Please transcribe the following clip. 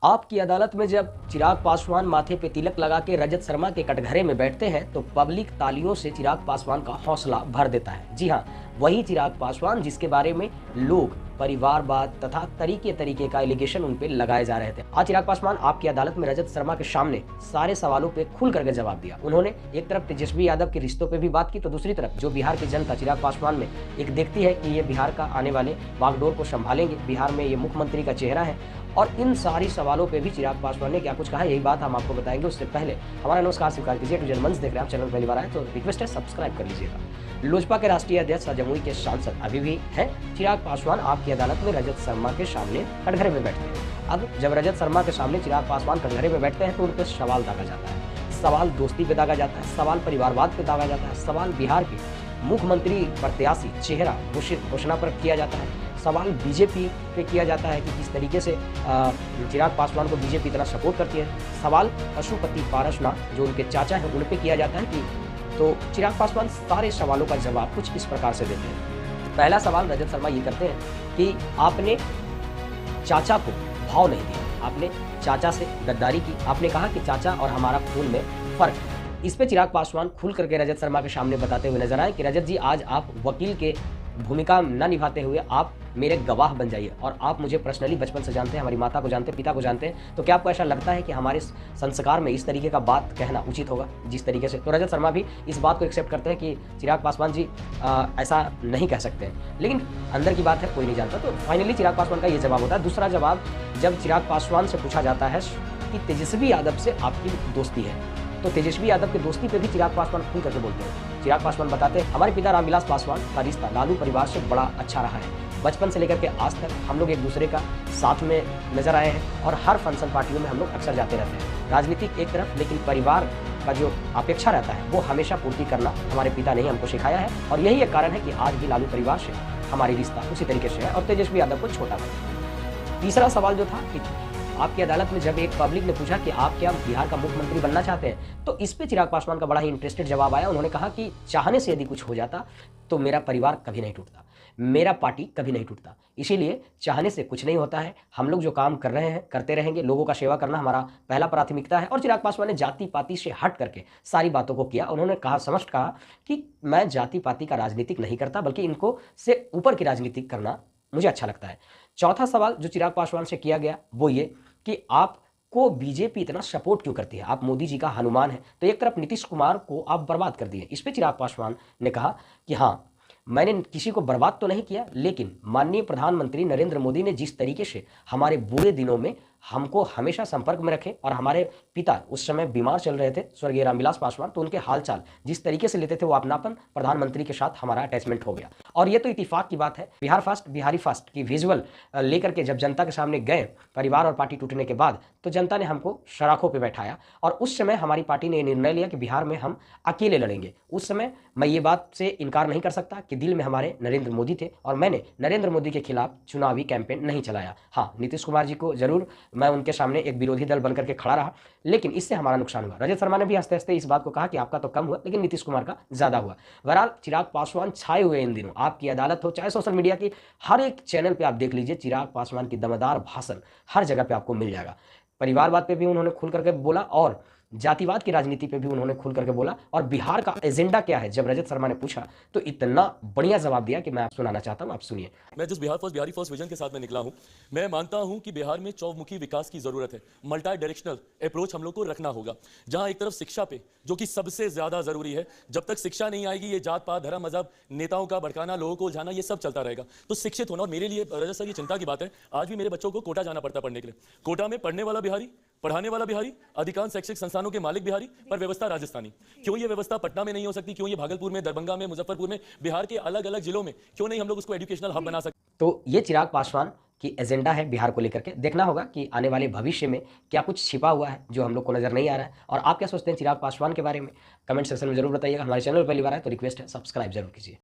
आपकी अदालत में जब चिराग पासवान माथे पे तिलक लगा के रजत शर्मा के कटघरे में बैठते हैं तो पब्लिक तालियों से चिराग पासवान का हौसला भर देता है। जी हाँ, वही चिराग पासवान जिसके बारे में लोग परिवारवाद तथा तरीके तरीके का एलिगेशन उन पे लगाए जा रहे थे। आज चिराग पासवान आपकी अदालत में रजत शर्मा के सामने सारे सवालों पे खुल करके जवाब दिया। उन्होंने एक तरफ तेजस्वी यादव के रिश्तों पे भी बात की तो दूसरी तरफ जो बिहार की जनता चिराग पासवान में एक देखती है कि ये बिहार का आने वाले बागडोर को संभालेंगे, बिहार में ये मुख्यमंत्री का चेहरा है, और इन सारी सवालों पे भी चिराग पासवान ने क्या कुछ कहा, यही बात हम आपको बताएंगे। उससे पहले हमारा नमस्कार स्वीकार कीजिए। टू जनमंच देख रहे हैं आप, चैनल पहली बार आए तो रिक्वेस्ट है सब्सक्राइब कर लीजिएगा। लोजपा के राष्ट्रीय अध्यक्ष और जमुई के सांसद अभी भी हैं चिराग पासवान आपकी अदालत में रजत शर्मा के सामने कटघरे में बैठते हैं। अब जब रजत शर्मा के सामने चिराग पासवान कटघरे में बैठते हैं तो उन पर सवाल दागा जाता है, सवाल दोस्ती पे दागा जाता है, सवाल परिवारवाद पे दागा जाता है, सवाल बिहार के मुख्यमंत्री प्रत्याशी चेहरा घोषणा पर किया जाता है, सवाल बीजेपी पे किया जाता है कि किस तरीके से चिराग पासवान को बीजेपी इतना सपोर्ट करती है, सवाल पशुपति पारसनाथ जो उनके चाचा हैं उन पे किया जाता है कि तो चिराग पासवान सारे सवालों का जवाब कुछ इस प्रकार से देते हैं। पहला सवाल रजत शर्मा ये करते हैं कि आपने चाचा को भाव नहीं दिया, आपने चाचा से गद्दारी की, आपने कहा कि चाचा और हमारा खून में फर्क है। इस पे चिराग पासवान खुल करके रजत शर्मा के सामने बताते हुए नजर आए कि रजत जी, आज आप वकील के भूमिका न निभाते हुए आप मेरे गवाह बन जाइए, और आप मुझे पर्सनली बचपन से जानते हैं, हमारी माता को जानते हैं, पिता को जानते हैं, तो क्या आपको ऐसा लगता है कि हमारे संस्कार में इस तरीके का बात कहना उचित होगा जिस तरीके से? तो रजत शर्मा भी इस बात को एक्सेप्ट करते हैं कि चिराग पासवान जी ऐसा नहीं कह सकते हैं, लेकिन अंदर की बात है कोई नहीं जानता। तो फाइनली चिराग पासवान का ये जवाब होता है। दूसरा जवाब जब चिराग पासवान से पूछा जाता है कि तेजस्वी यादव से आपकी दोस्ती है, तो तेजस्वी यादव की दोस्ती पे भी चिराग पासवान खुल करके बोलते हैं। चिराग पासवान बताते हैं, हमारे पिता रामविलास पासवान का रिश्ता लालू परिवार से बड़ा अच्छा रहा है। बचपन से लेकर के आज तक हम लोग एक दूसरे का साथ में नजर आए हैं और हर फंक्शन पार्टियों में हम लोग अक्सर जाते रहते हैं। राजनीतिक एक तरफ, लेकिन परिवार का जो अपेक्षा रहता है वो हमेशा पूर्ति करना हमारे पिता ने हमको सिखाया है, और यही एक कारण है कि आज भी लालू परिवार से हमारी रिश्ता उसी तरीके से है और तेजस्वी यादव को छोटा है। तीसरा सवाल जो था कि आपकी अदालत में जब एक पब्लिक ने पूछा कि आप क्या बिहार का मुख्यमंत्री बनना चाहते हैं, तो इस पे चिराग पासवान का बड़ा ही इंटरेस्टेड जवाब आया। उन्होंने कहा कि चाहने से यदि कुछ हो जाता तो मेरा परिवार कभी नहीं टूटता, मेरा पार्टी कभी नहीं टूटता, इसीलिए चाहने से कुछ नहीं होता है। हम लोग जो काम कर रहे हैं करते रहेंगे, लोगों का सेवा करना हमारा पहला प्राथमिकता है। और चिराग पासवान ने जाति पाति से हट करके सारी बातों को किया। उन्होंने कहा, स्पष्ट कहा कि मैं जाति पाति का राजनीतिक नहीं करता, बल्कि इनको से ऊपर की राजनीति करना मुझे अच्छा लगता है। चौथा सवाल जो चिराग पासवान से किया गया वो ये कि आपको बीजेपी इतना सपोर्ट क्यों करती है, आप मोदी जी का हनुमान है, तो एक तरफ नीतीश कुमार को आप बर्बाद कर दिए। इस पे चिराग पासवान ने कहा कि हाँ, मैंने किसी को बर्बाद तो नहीं किया, लेकिन माननीय प्रधानमंत्री नरेंद्र मोदी ने जिस तरीके से हमारे बुरे दिनों में हमको हमेशा संपर्क में रखे, और हमारे पिता उस समय बीमार चल रहे थे स्वर्गीय रामविलास पासवान, तो उनके हालचाल जिस तरीके से लेते थे वो अपनापन, प्रधानमंत्री के साथ हमारा अटैचमेंट हो गया। और ये तो इतिफाक की बात है। बिहार फर्स्ट बिहारी फर्स्ट की विजुअल लेकर के जब जनता के सामने गए परिवार और पार्टी टूटने के बाद, तो जनता ने हमको सराखों पर बैठाया, और उस समय हमारी पार्टी ने निर्णय लिया कि बिहार में हम अकेले लड़ेंगे। उस समय मैं ये बात से इनकार नहीं कर सकता कि दिल में हमारे नरेंद्र मोदी थे, और मैंने नरेंद्र मोदी के खिलाफ चुनावी कैंपेन नहीं चलाया। हाँ, नीतीश कुमार जी को जरूर मैं उनके सामने एक विरोधी दल बनकर के खड़ा रहा, लेकिन इससे हमारा नुकसान हुआ। रजत शर्मा ने भी हंसते हंसते इस बात को कहा कि आपका तो कम हुआ, लेकिन नीतीश कुमार का ज्यादा हुआ। बहरहाल चिराग पासवान छाए हुए इन दिनों, आपकी अदालत हो चाहे सोशल मीडिया की हर एक चैनल पे आप देख लीजिए, चिराग पासवान की दमदार भाषण हर जगह पे आपको मिल जाएगा। परिवारवाद पे भी उन्होंने खुल करके बोला और जातिवाद की राजनीति पे भी उन्होंने खुल करके बोला, और बिहार का एजेंडा क्या है जब रजत शर्मा ने पूछा तो इतना बढ़िया जवाब दिया कि मैं आप सुनाना चाहता हूं, आप सुनिए। मैं जिस बिहारी फर्स्ट विजन के साथ में निकला हूं, मैं मानता हूं कि बिहार में चौमुखी विकास की जरूरत है। मल्टी डायरेक्शनल अप्रोच हम लोग को रखना होगा, जहां एक तरफ शिक्षा पे, जो कि सबसे ज्यादा जरूरी है। जब तक शिक्षा नहीं आएगी, ये जात पात धर्म मजहब नेताओं का भड़काना, लोगों को उलझाना, ये सब चलता रहेगा। तो शिक्षित होना, और मेरे लिए रजत सर ये चिंता की बात है, आज भी मेरे बच्चों को कोटा जाना पड़ता पढ़ने के लिए। कोटा में पढ़ने वाला बिहारी, पढ़ाने वाला बिहारी, अधिकांश शैक्षिक संस्थानों के मालिक बिहारी, पर व्यवस्था राजस्थानी। क्यों ये व्यवस्था पटना में नहीं हो सकती? क्यों ये भागलपुर में, दरभंगा में, मुजफ्फरपुर में, बिहार के अलग अलग जिलों में क्यों नहीं हम लोग उसको एजुकेशनल हब बना सकते? तो ये चिराग पासवान की एजेंडा है बिहार को लेकर के। देखना होगा कि आने वाले भविष्य में क्या कुछ छिपा हुआ है जो हम लोग को नजर नहीं आ रहा है। और आप क्या सोचते हैं चिराग पासवान के बारे में, कमेंट सेक्शन में जरूर बताइएगा। हमारे चैनल पर पहली बार है तो रिक्वेस्ट है सब्सक्राइब जरूर कीजिए।